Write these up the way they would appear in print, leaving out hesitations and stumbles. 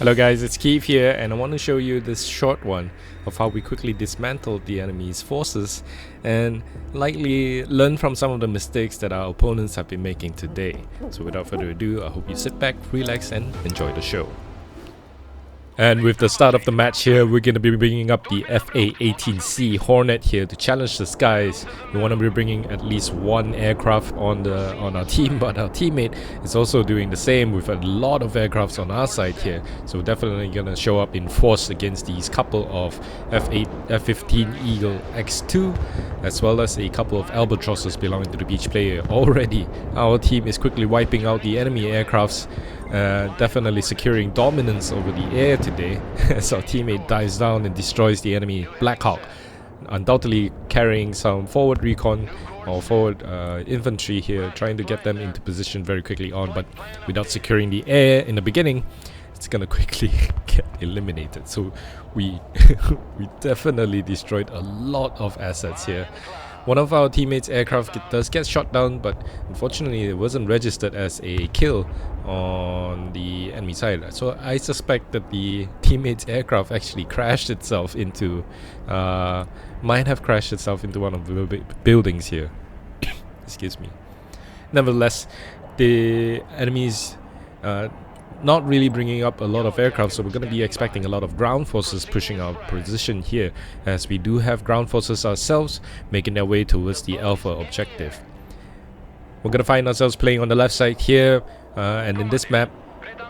Hello guys, it's Keith here, and I want to show you this short one of how we quickly dismantled the enemy's forces and likely learn from some of the mistakes that our opponents have been making today. So without further ado, I hope you sit back, relax and enjoy the show. And with the start of the match here, we're going to be bringing up the FA-18C Hornet here to challenge the skies. We want to be bringing at least one aircraft on our team, but our teammate is also doing the same with a lot of aircrafts on our side here. So we're definitely going to show up in force against these couple of F-15 Eagle X2, as well as a couple of albatrosses belonging to the beach player. Already, our team is quickly wiping out the enemy aircrafts. Definitely securing dominance over the air today as our teammate dives down and destroys the enemy Black Hawk, undoubtedly carrying some forward recon or forward infantry here, trying to get them into position very quickly on, but without securing the air in the beginning, it's gonna quickly get eliminated. So we definitely destroyed a lot of assets here. One of our teammates' aircraft does get shot down, but unfortunately it wasn't registered as a kill on the enemy side. So I suspect that the teammate's aircraft actually crashed itself into, might have crashed itself into one of the buildings here. Excuse me. Nevertheless, the enemy's not really bringing up a lot of aircraft, so we're going to be expecting a lot of ground forces pushing our position here, as we do have ground forces ourselves making their way towards the Alpha objective. We're going to find ourselves playing on the left side here, and in this map,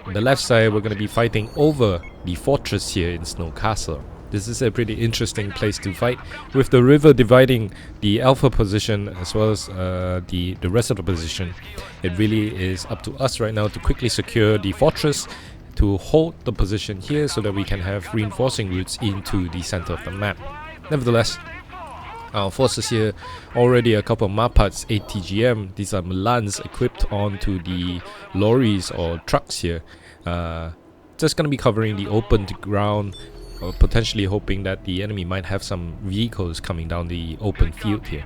on the left side, we're going to be fighting over the fortress here in Snow Castle. This is a pretty interesting place to fight, with the river dividing the Alpha position as well as the rest of the position. It really is up to us right now to quickly secure the fortress, to hold the position here so that we can have reinforcing routes into the center of the map. Nevertheless, our forces here, already a couple of Leopards 8 TGM, these are Milans equipped onto the lorries or trucks here. Just going to be covering the open ground, or potentially hoping that the enemy might have some vehicles coming down the open field here.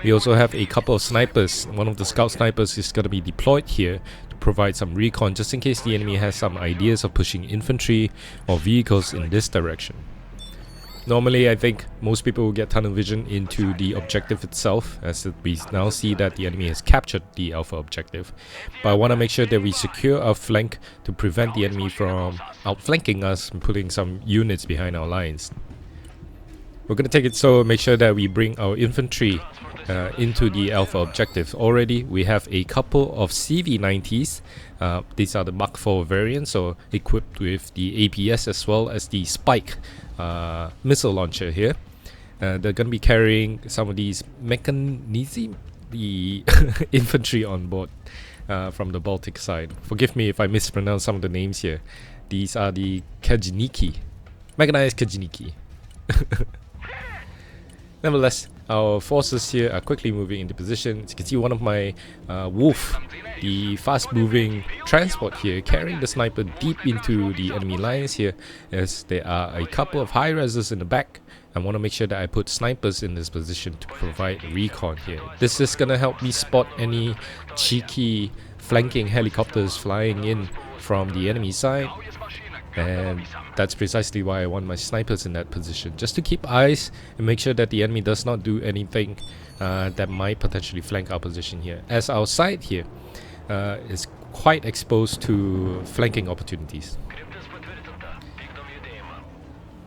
We also have a couple of snipers. One of the scout snipers is going to be deployed here to provide some recon, just in case the enemy has some ideas of pushing infantry or vehicles in this direction. Normally, I think most people will get tunnel vision into the objective itself, as we now see that the enemy has captured the Alpha objective. But I want to make sure that we secure our flank to prevent the enemy from outflanking us and putting some units behind our lines. We're going to take it slow and make sure that we bring our infantry into the Alpha objective. Already, we have a couple of CV-90s. These are the Mark IV variants, so equipped with the APS as well as the Spike missile launcher here. They're going to be carrying some of these mechanism, the infantry on board from the Baltic side. Forgive me if I mispronounce some of the names here. These are the Kajiniki, mechanized Kajiniki. Nevertheless, our forces here are quickly moving into position. As you can see, one of my Wolf, the fast-moving transport here, carrying the sniper deep into the enemy lines here, as there are a couple of high-resers in the back. I want to make sure that I put snipers in this position to provide recon here. This is going to help me spot any cheeky flanking helicopters flying in from the enemy side. And that's precisely why I want my snipers in that position, just to keep eyes and make sure that the enemy does not do anything that might potentially flank our position here, as our side here is quite exposed to flanking opportunities.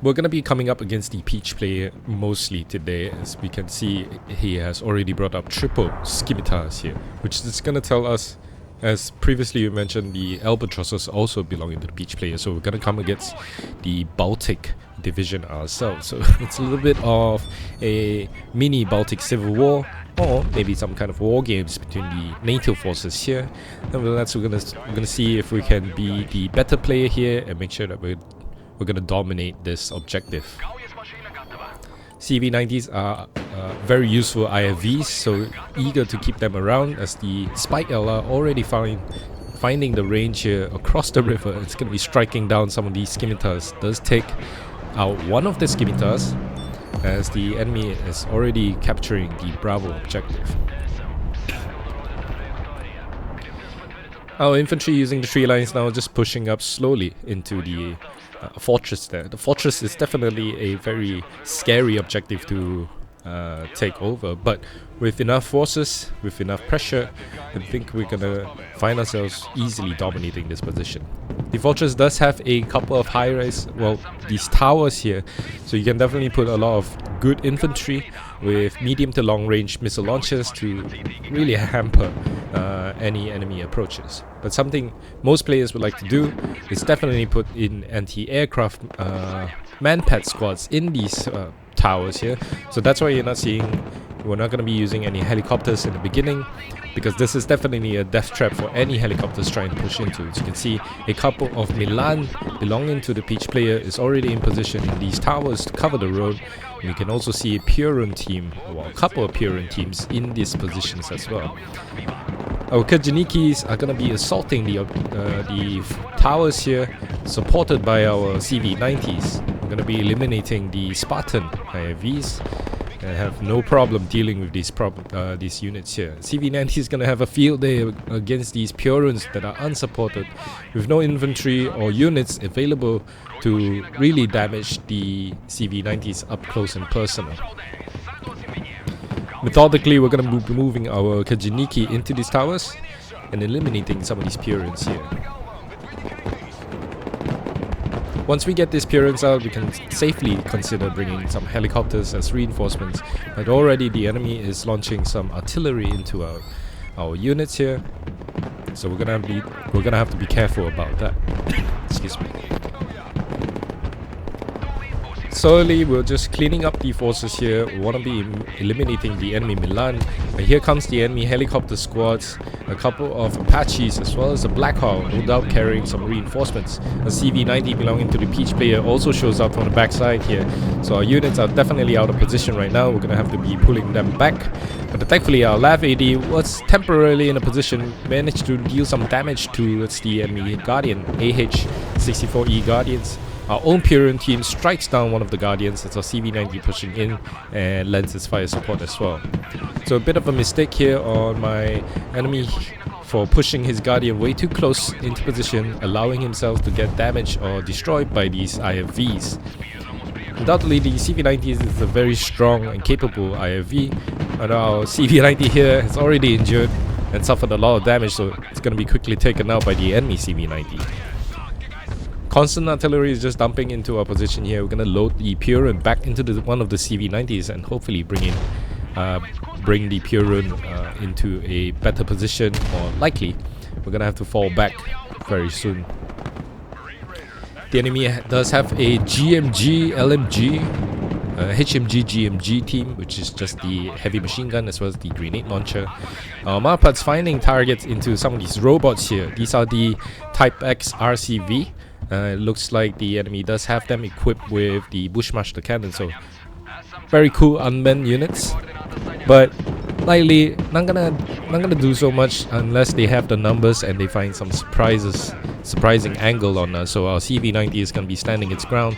We're going to be coming up against the Peach player mostly today, as we can see he has already brought up triple scimitars here, which is going to tell us, as previously you mentioned, the albatrosses also belonging to the Peach player, so we're going to come against the Baltic division ourselves. So it's a little bit of a mini Baltic civil war, or maybe some kind of war games between the NATO forces here. Nevertheless, we're gonna see if we can be the better player here and make sure that we're gonna dominate this objective. CV-90s are very useful IFVs, so eager to keep them around, as the Spike LR already finding the range here across the river. It's going to be striking down some of these scimitars. Does take out one of the scimitars, as the enemy is already capturing the Bravo objective. Our infantry using the tree lines now just pushing up slowly into the fortress there. The fortress is definitely a very scary objective to take over, but with enough forces, with enough pressure, I think we're gonna find ourselves easily dominating this position. The fortress does have a couple of high-rise, well, these towers here, so you can definitely put a lot of good infantry with medium to long-range missile launchers to really hamper any enemy approaches. But something most players would like to do is definitely put in anti-aircraft man-pad squads in these towers here. So that's why you're not seeing, we're not going to be using any helicopters in the beginning, because this is definitely a death trap for any helicopters trying to push into. As you can see, a couple of Milan belonging to the Peach player is already in position in these towers to cover the road. And you can also see a Puron team, well, a couple of Puron teams in these positions as well. Our Kajanikis are going to be assaulting the towers here, supported by our CV-90s. We're going to be eliminating the Spartan IFVs. I have no problem dealing with these units here. CV-90 is going to have a field day against these Purons that are unsupported, with no infantry or units available to really damage the CV-90s up close and personal. Methodically, we're going to be moving our Kajaniki into these towers and eliminating some of these Purons here. Once we get these Purons out, we can safely consider bringing some helicopters as reinforcements. But already the enemy is launching some artillery into our units here, so we're gonna have to be careful about that. Excuse me. Slowly, we're just cleaning up the forces here. We want to be eliminating the enemy Milan. And here comes the enemy helicopter squads, a couple of Apaches as well as a Black Hawk, no doubt carrying some reinforcements. A CV-90 belonging to the Peach player also shows up from the backside here. So our units are definitely out of position right now. We're going to have to be pulling them back. But thankfully our LAV AD was temporarily in a position, managed to deal some damage towards the enemy Guardian, AH-64E Guardians. Our own Puron team strikes down one of the Guardians. That's our CV-90 pushing in and lends its fire support as well. So a bit of a mistake here on my enemy for pushing his Guardian way too close into position, allowing himself to get damaged or destroyed by these IFVs. Undoubtedly, the CV-90 is a very strong and capable IFV, and our CV-90 here has already injured and suffered a lot of damage, so it's going to be quickly taken out by the enemy CV-90. Constant artillery is just dumping into our position here. We're going to load the Puron back into one of the CV-90s and hopefully bring the Puron into a better position, or likely we're going to have to fall back very soon. The enemy does have a GMG, LMG, HMG, GMG team, which is just the heavy machine gun as well as the grenade launcher. Marpad's finding targets into some of these robots here. These are the Type X RCV. It looks like the enemy does have them equipped with the Bushmaster cannon, so very cool unmanned units. But likely not gonna do so much unless they have the numbers and they find some surprising angle on us. So our CV-90 is gonna be standing its ground,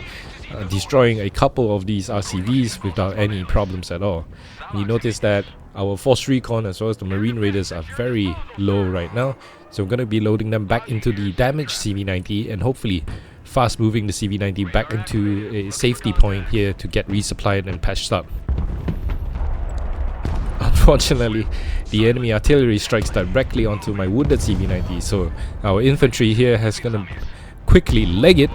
destroying a couple of these RCVs without any problems at all. And you notice that our Force Recon as well as the Marine Raiders are very low right now, so we're going to be loading them back into the damaged CV-90 and hopefully fast moving the CV-90 back into a safety point here to get resupplied and patched up. Unfortunately, the enemy artillery strikes directly onto my wounded CV-90, so our infantry here has going to quickly leg it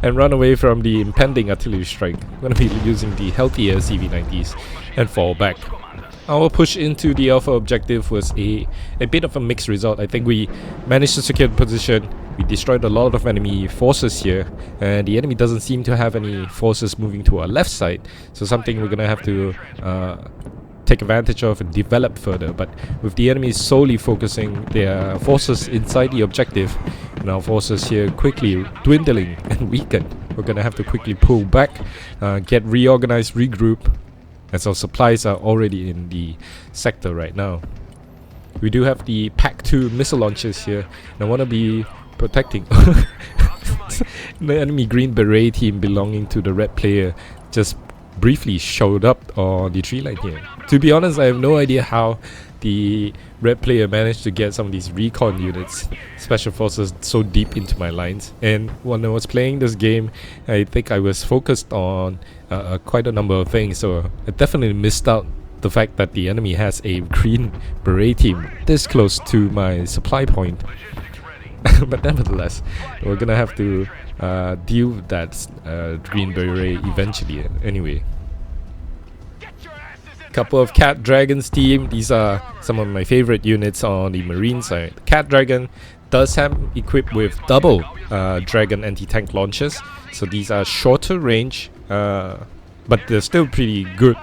and run away from the impending artillery strike. We're going to be using the healthier CV-90s and fall back. Our push into the Alpha objective was a bit of a mixed result. I think we managed to secure the position. We destroyed a lot of enemy forces here, and the enemy doesn't seem to have any forces moving to our left side, so something we're going to have to take advantage of and develop further. But with the enemy solely focusing their forces inside the objective and our forces here quickly dwindling and weakened, we're going to have to quickly pull back, get reorganized, regroup, as our supplies are already in the sector right now. We do have the PAC-2 missile launchers here, and I want to be protecting the enemy Green Beret team belonging to the red player just briefly showed up on the tree line here. To be honest, I have no idea how the red player managed to get some of these recon units, special forces, so deep into my lines. And when I was playing this game, I think I was focused on quite a number of things, so I definitely missed out the fact that the enemy has a green beret team this close to my supply point. But nevertheless, we're gonna have to deal with that green beret eventually anyway. Couple of CAAT Dragons team. These are some of my favorite units on the marine side. CAAT Dragon does have equipped with double Dragon anti-tank launchers, so these are shorter range, but they're still pretty good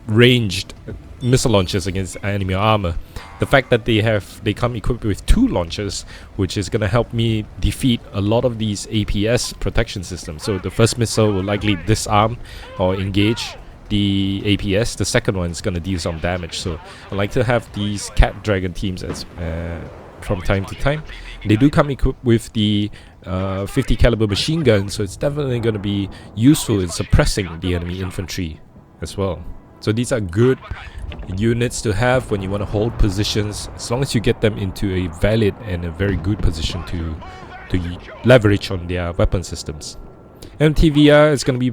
ranged missile launchers against enemy armor. The fact that they come equipped with 2 launchers, which is gonna help me defeat a lot of these APS protection systems. So the first missile will likely disarm or engage the APS. The second one is gonna deal some damage. So I like to have these CAAT Dragon teams as from time to time. They do come equipped with the 50 caliber machine gun, so it's definitely gonna be useful in suppressing the enemy infantry as well. So these are good units to have when you want to hold positions, as long as you get them into a valid and a very good position to leverage on their weapon systems. MTVR is going to be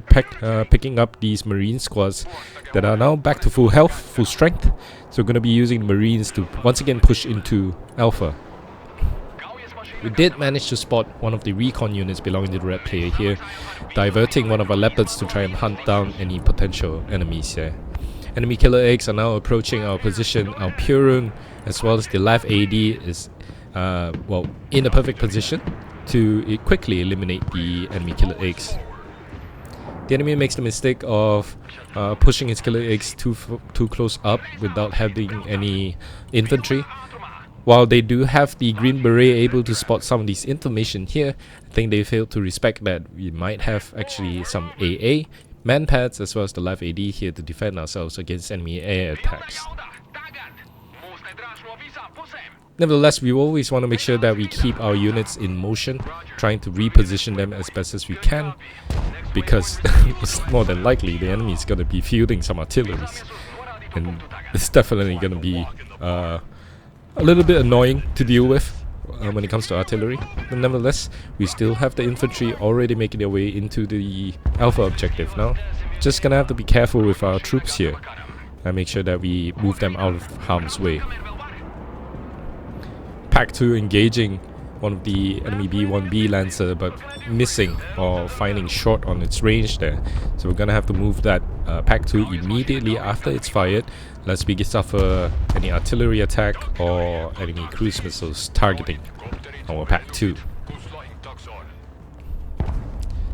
picking up these marine squads that are now back to full health, full strength. So we're going to be using marines to once again push into Alpha. We did manage to spot one of the recon units belonging to the red player here, diverting one of our Leopards to try and hunt down any potential enemies here. Enemy killer eggs are now approaching our position. Our Purun as well as the left AD is well in a perfect position to quickly eliminate the enemy killer eggs. The enemy makes the mistake of pushing his killer eggs too close up without having any infantry. While they do have the green beret able to spot some of these information here, I think they failed to respect that we might have actually some AA manpads as well as the live AD here to defend ourselves against enemy air attacks. Nevertheless, we always want to make sure that we keep our units in motion, trying to reposition them as best as we can, because it's more than likely the enemy is going to be fielding some artilleries, and it's definitely going to be a little bit annoying to deal with when it comes to artillery. But nevertheless, we still have the infantry already making their way into the Alpha objective now. Just gonna have to be careful with our troops here and make sure that we move them out of harm's way. PAC-2 engaging one of the enemy B-1B Lancer, but missing or finding short on its range there. So we're gonna have to move that PAC-2 immediately after it's fired, lest we suffer any artillery attack or enemy cruise missiles targeting our PAC-2.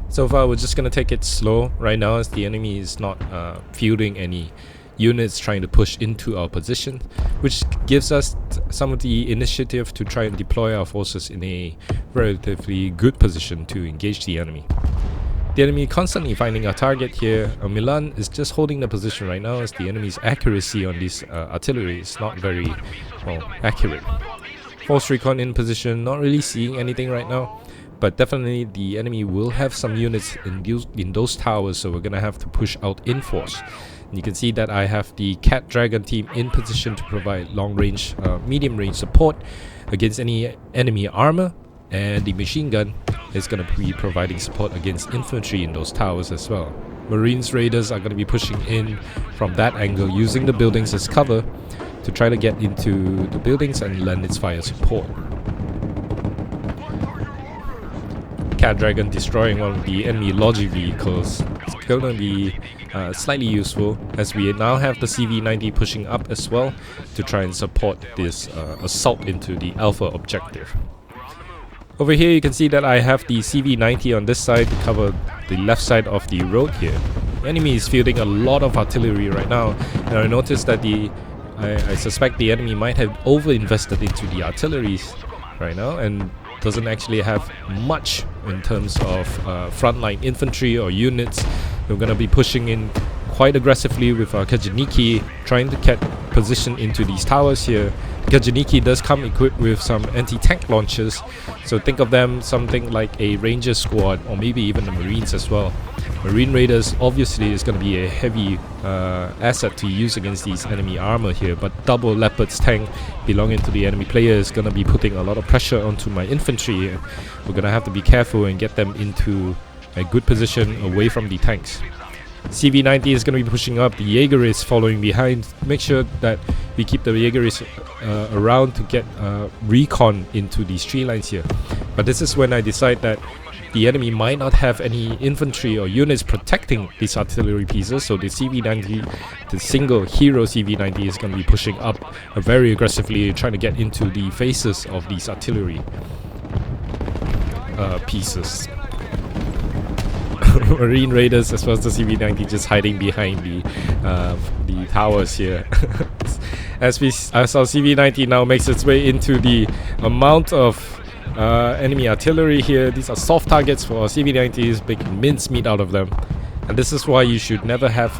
So far, we're just gonna take it slow right now, as the enemy is not fielding any units trying to push into our position, which gives us some of the initiative to try and deploy our forces in a relatively good position to engage the enemy. The enemy constantly finding our target here. Milan is just holding the position right now, as the enemy's accuracy on this artillery is not very well accurate. Force recon in position, not really seeing anything right now, but definitely the enemy will have some units in those towers, so we're gonna have to push out in force. You can see that I have the CAAT Dragon team in position to provide long-range, medium-range support against any enemy armor, and the machine gun is going to be providing support against infantry in those towers as well. Marines Raiders are going to be pushing in from that angle, using the buildings as cover to try to get into the buildings and lend its fire support. CAAT Dragon destroying one of the enemy logic vehicles. It's going to be slightly useful, as we now have the CV-90 pushing up as well to try and support this assault into the Alpha objective. Over here you can see that I have the CV-90 on this side to cover the left side of the road here. The enemy is fielding a lot of artillery right now, and I noticed that I suspect the enemy might have over-invested into the artillery right now and doesn't actually have much in terms of frontline infantry or units. We're going to be pushing in quite aggressively with our Kajaniki, trying to get position into these towers here. Kajaniki does come equipped with some anti-tank launchers, so think of them something like a ranger squad or maybe even the marines as well. Marine Raiders obviously is going to be a heavy asset to use against these enemy armor here, but double Leopards tank belonging to the enemy player is going to be putting a lot of pressure onto my infantry. We're going to have to be careful and get them into a good position away from the tanks. CV-90 is going to be pushing up, the Jaeger is following behind. Make sure that we keep the Jaegers around to get recon into these tree lines here. But this is when I decide that the enemy might not have any infantry or units protecting these artillery pieces, so the CV-90, the single hero CV-90 is going to be pushing up very aggressively, trying to get into the faces of these artillery pieces. Marine Raiders as well as the CV-90 just hiding behind the towers here. As our CV-90 now makes its way into the amount of enemy artillery here. These are soft targets for our CV-90s, making mincemeat out of them. And this is why you should never have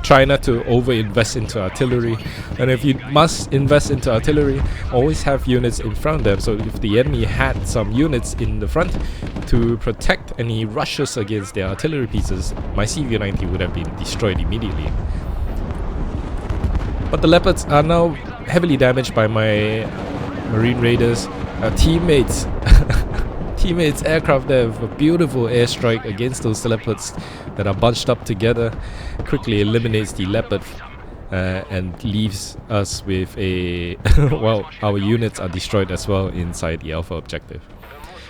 try not to over-invest into artillery. And if you must invest into artillery, always have units in front of them. So if the enemy had some units in the front to protect any rushes against their artillery pieces, my CV-90 would have been destroyed immediately. But the Leopards are now heavily damaged by my Marine Raiders. Teammates aircraft there with a beautiful airstrike against those Leopards that are bunched up together, quickly eliminates the Leopard and leaves us with a our units are destroyed as well inside the Alpha objective.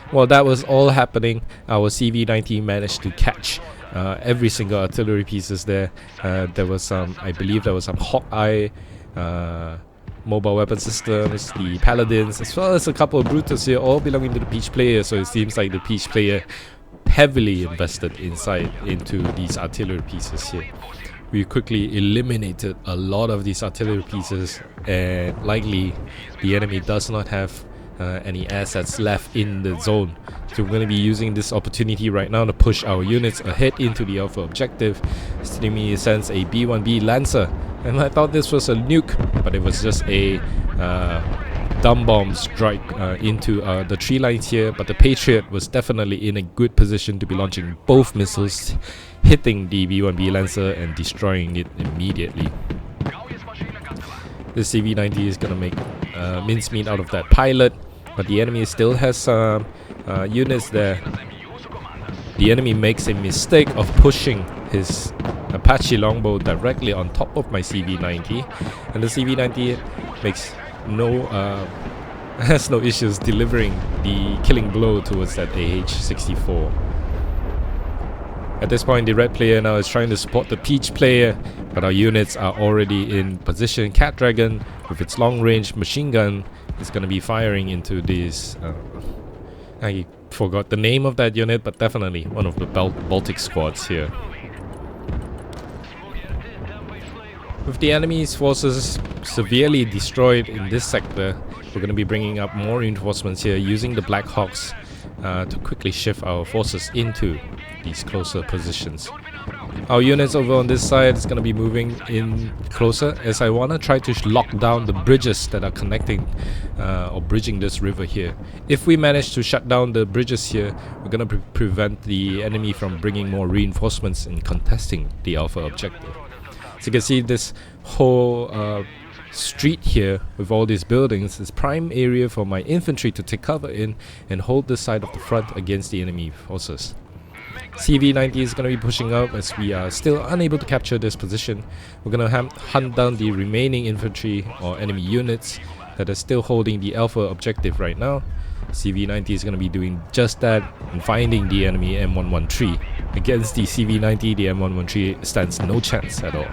While that was all happening, our CV-90 managed to catch every single artillery pieces there. There was some, I believe there was some Hawkeye mobile weapon systems, the Paladins, as well as a couple of Brutus here, all belonging to the Peach player. So it seems like the Peach player heavily invested into these artillery pieces here. We quickly eliminated a lot of these artillery pieces, and likely the enemy does not have any assets left in the zone. So we're going to be using this opportunity right now to push our units ahead into the Alpha objective. Steamy sends a B-1B Lancer, and I thought this was a nuke, but it was just a dumb bomb strike into the tree lines here. But the Patriot was definitely in a good position to be launching both missiles, hitting the B-1B Lancer and destroying it immediately. The CV-90 is gonna make mincemeat out of that pilot, but the enemy still has some units there. The enemy makes a mistake of pushing his Apache longbow directly on top of my CV-90, and the CV-90 makes has no issues delivering the killing blow towards that AH-64. At this point, the red player now is trying to support the peach player, but our units are already in position. CAAT Dragon with its long-range machine gun is going to be firing into this. I forgot the name of that unit, but definitely one of the Baltic squads here. With the enemy's forces severely destroyed in this sector, we're going to be bringing up more reinforcements here, using the Black Hawks to quickly shift our forces into these closer positions. Our units over on this side is going to be moving in closer, as I want to try to lock down the bridges that are connecting or bridging this river here. If we manage to shut down the bridges here, we're going to prevent the enemy from bringing more reinforcements and contesting the Alpha objective. So you can see this whole street here with all these buildings is prime area for my infantry to take cover in and hold this side of the front against the enemy forces. CV-90 is going to be pushing up as we are still unable to capture this position. We're going to hunt down the remaining infantry or enemy units that are still holding the Alpha objective right now. CV-90 is going to be doing just that and finding the enemy M113. Against the CV-90, the M113 stands no chance at all.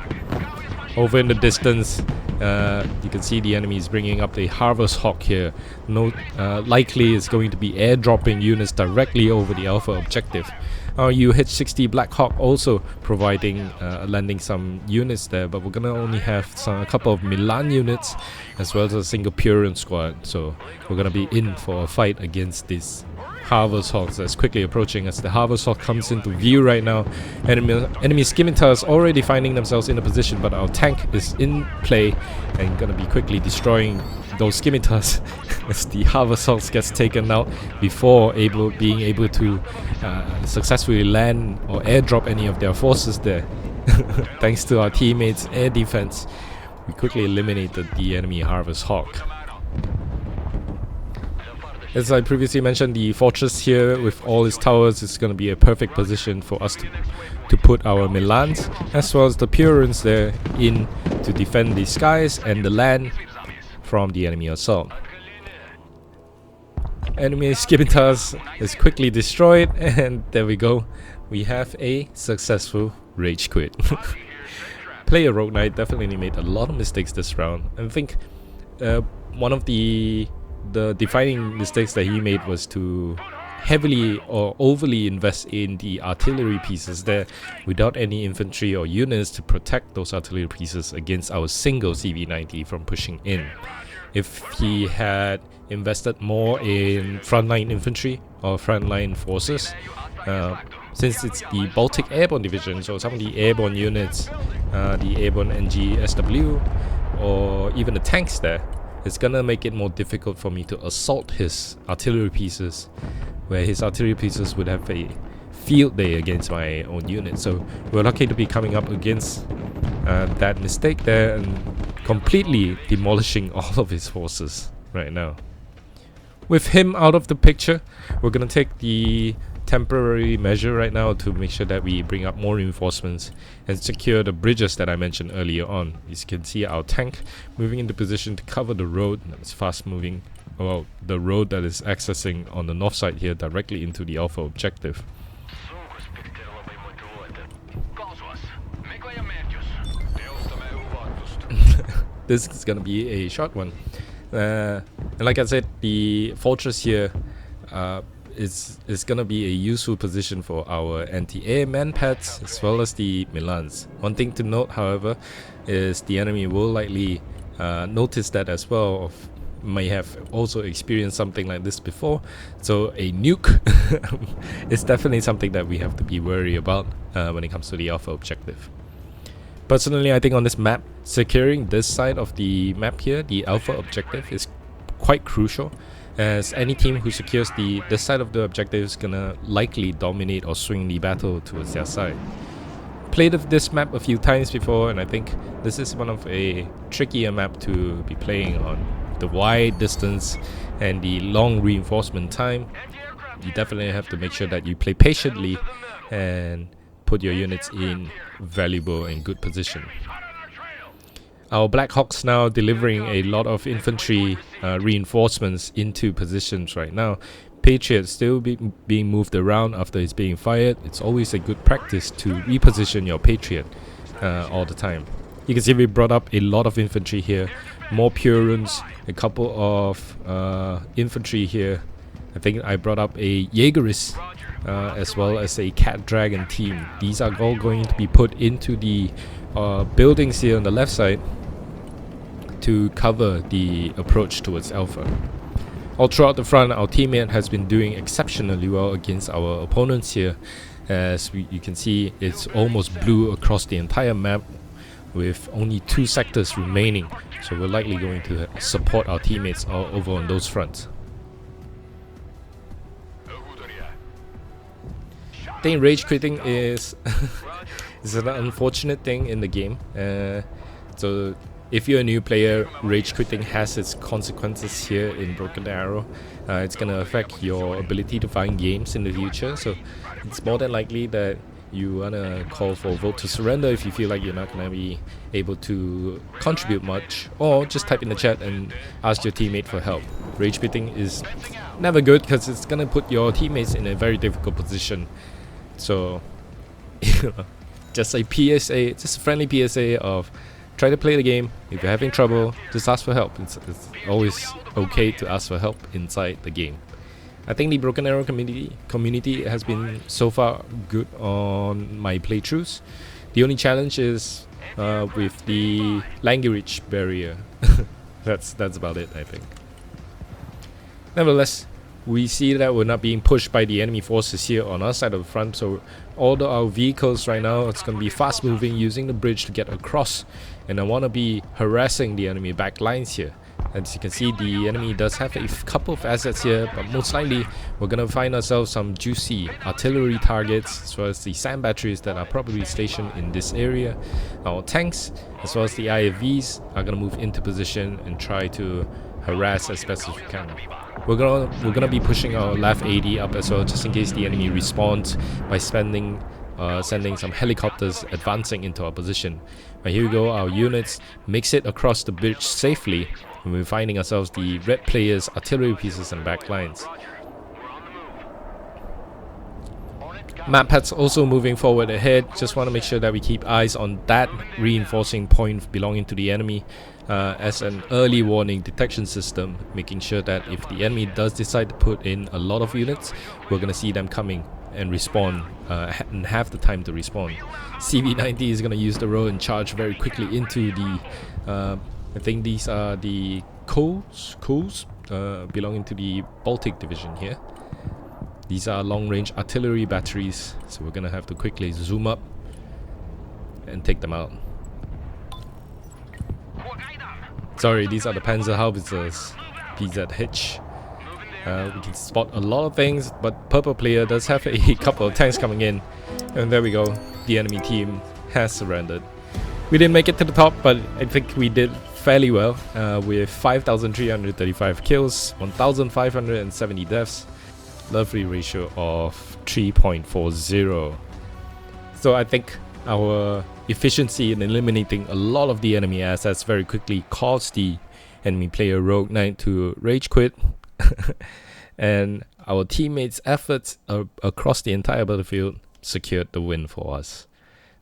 Over in the distance, you can see the enemy is bringing up the Harvest Hawk here. Likely is going to be airdropping units directly over the Alpha objective. Our UH-60 Black Hawk also providing landing some units there, but we're gonna only have a couple of Milan units as well as a single Purian squad, so we're gonna be in for a fight against this Harvest Hawks that's quickly approaching as the Harvest Hawk comes into view right now. Enemy scimitars already finding themselves in a position, but our tank is in play and gonna be quickly destroying those scimitars as the howitzers gets taken out before being able to successfully land or airdrop any of their forces there. Thanks to our teammates' air defense, we quickly eliminated the enemy Harvest Hawk. As I previously mentioned, the fortress here with all its towers is going to be a perfect position for us to put our Milans as well as the Purans there in to defend the skies and the land from the enemy assault. Enemy scimitars is quickly destroyed, and there we go. We have a successful rage quit. Player Rogue Knight definitely made a lot of mistakes this round. I think one of the defining mistakes that he made was to heavily or overly invest in the artillery pieces there without any infantry or units to protect those artillery pieces against our single CV-90 from pushing in. If he had invested more in frontline infantry or frontline forces, since it's the Baltic Airborne Division, so some of the airborne units, the airborne NGSW, or even the tanks there, it's gonna make it more difficult for me to assault his artillery pieces, where his artillery pieces would have a field day against my own unit. So we're lucky to be coming up against that mistake there and completely demolishing all of his forces right now. With him out of the picture, we're gonna take the temporary measure right now to make sure that we bring up more reinforcements and secure the bridges that I mentioned earlier on. As you can see, our tank moving into position to cover the road that's fast moving, well, the road that is accessing on the north side here directly into the Alpha objective. This is gonna be a short one, and like I said, the fortress here is gonna be a useful position for our anti-air manpads as well as the Milans. One thing to note, however, is the enemy will likely notice that as well, or may have also experienced something like this before. So a nuke is definitely something that we have to be wary about when it comes to the Alpha objective. Personally, I think on this map, securing this side of the map here, the Alpha objective, is quite crucial, as any team who secures this side of the objective is gonna likely dominate or swing the battle towards their side. Played of this map a few times before, and I think this is one of a trickier map to be playing on. The wide distance and the long reinforcement time, you definitely have to make sure that you play patiently and put your units in valuable and good position. Our Black Hawks now delivering a lot of infantry reinforcements into positions right now. Patriot still being moved around after it's being fired. It's always a good practice to reposition your Patriot all the time. You can see we brought up a lot of infantry here, more Purans, a couple of infantry here. I think I brought up a Jaegeris as well as a CAAT Dragon team. These are all going to be put into the buildings here on the left side to cover the approach towards Alpha. All throughout the front, our teammate has been doing exceptionally well against our opponents here. As you can see, it's almost blue across the entire map with only 2 sectors remaining. So we're likely going to support our teammates over on those fronts. I think rage quitting is is an unfortunate thing in the game. So if you're a new player, rage quitting has its consequences here in Broken Arrow. It's gonna affect your ability to find games in the future. So it's more than likely that you wanna call for vote to surrender if you feel like you're not gonna be able to contribute much, or just type in the chat and ask your teammate for help. Rage quitting is never good because it's gonna put your teammates in a very difficult position. So just a PSA, just a friendly PSA of try to play the game. If you're having trouble, just ask for help. It's always okay to ask for help inside the game. I think the Broken Arrow community has been so far good on my playthroughs. The only challenge is with the language barrier. That's about it, I think. Nevertheless, we see that we're not being pushed by the enemy forces here on our side of the front, so all our vehicles right now, it's going to be fast moving using the bridge to get across, and I want to be harassing the enemy back lines here, As you can see, the enemy does have a couple of assets here, but most likely we're gonna find ourselves some juicy artillery targets, as well as the sand batteries that are probably stationed in this area. Our tanks, as well as the IFVs, are gonna move into position and try to harass as best as we can. We're gonna be pushing our LAV 80 up as well, just in case the enemy responds by sending some helicopters advancing into our position. But here we go, our units makes it across the bridge safely, and we're finding ourselves the red players' artillery pieces and backlines. Map pad's also moving forward ahead. Just want to make sure that we keep eyes on that reinforcing point belonging to the enemy as an early warning detection system, making sure that if the enemy does decide to put in a lot of units, we're going to see them coming and respawn and have the time to respawn. CV-90 is going to use the road and charge very quickly into the I think these are the coals belonging to the Baltic division here. These are long-range artillery batteries, so we're gonna have to quickly zoom up and take them out. Sorry, these are the Panzer howitzers, PZH. We can spot a lot of things, but purple player does have a couple of tanks coming in, and there we go. The enemy team has surrendered. We didn't make it to the top, but I think we did fairly well with 5,335 kills, 1,570 deaths. Lovely ratio of 3.40. So I think our efficiency in eliminating a lot of the enemy assets very quickly caused the enemy player Rogue Knight to rage quit. And our teammates' efforts across the entire battlefield secured the win for us.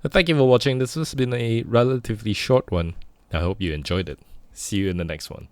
But thank you for watching. This has been a relatively short one. I hope you enjoyed it. See you in the next one.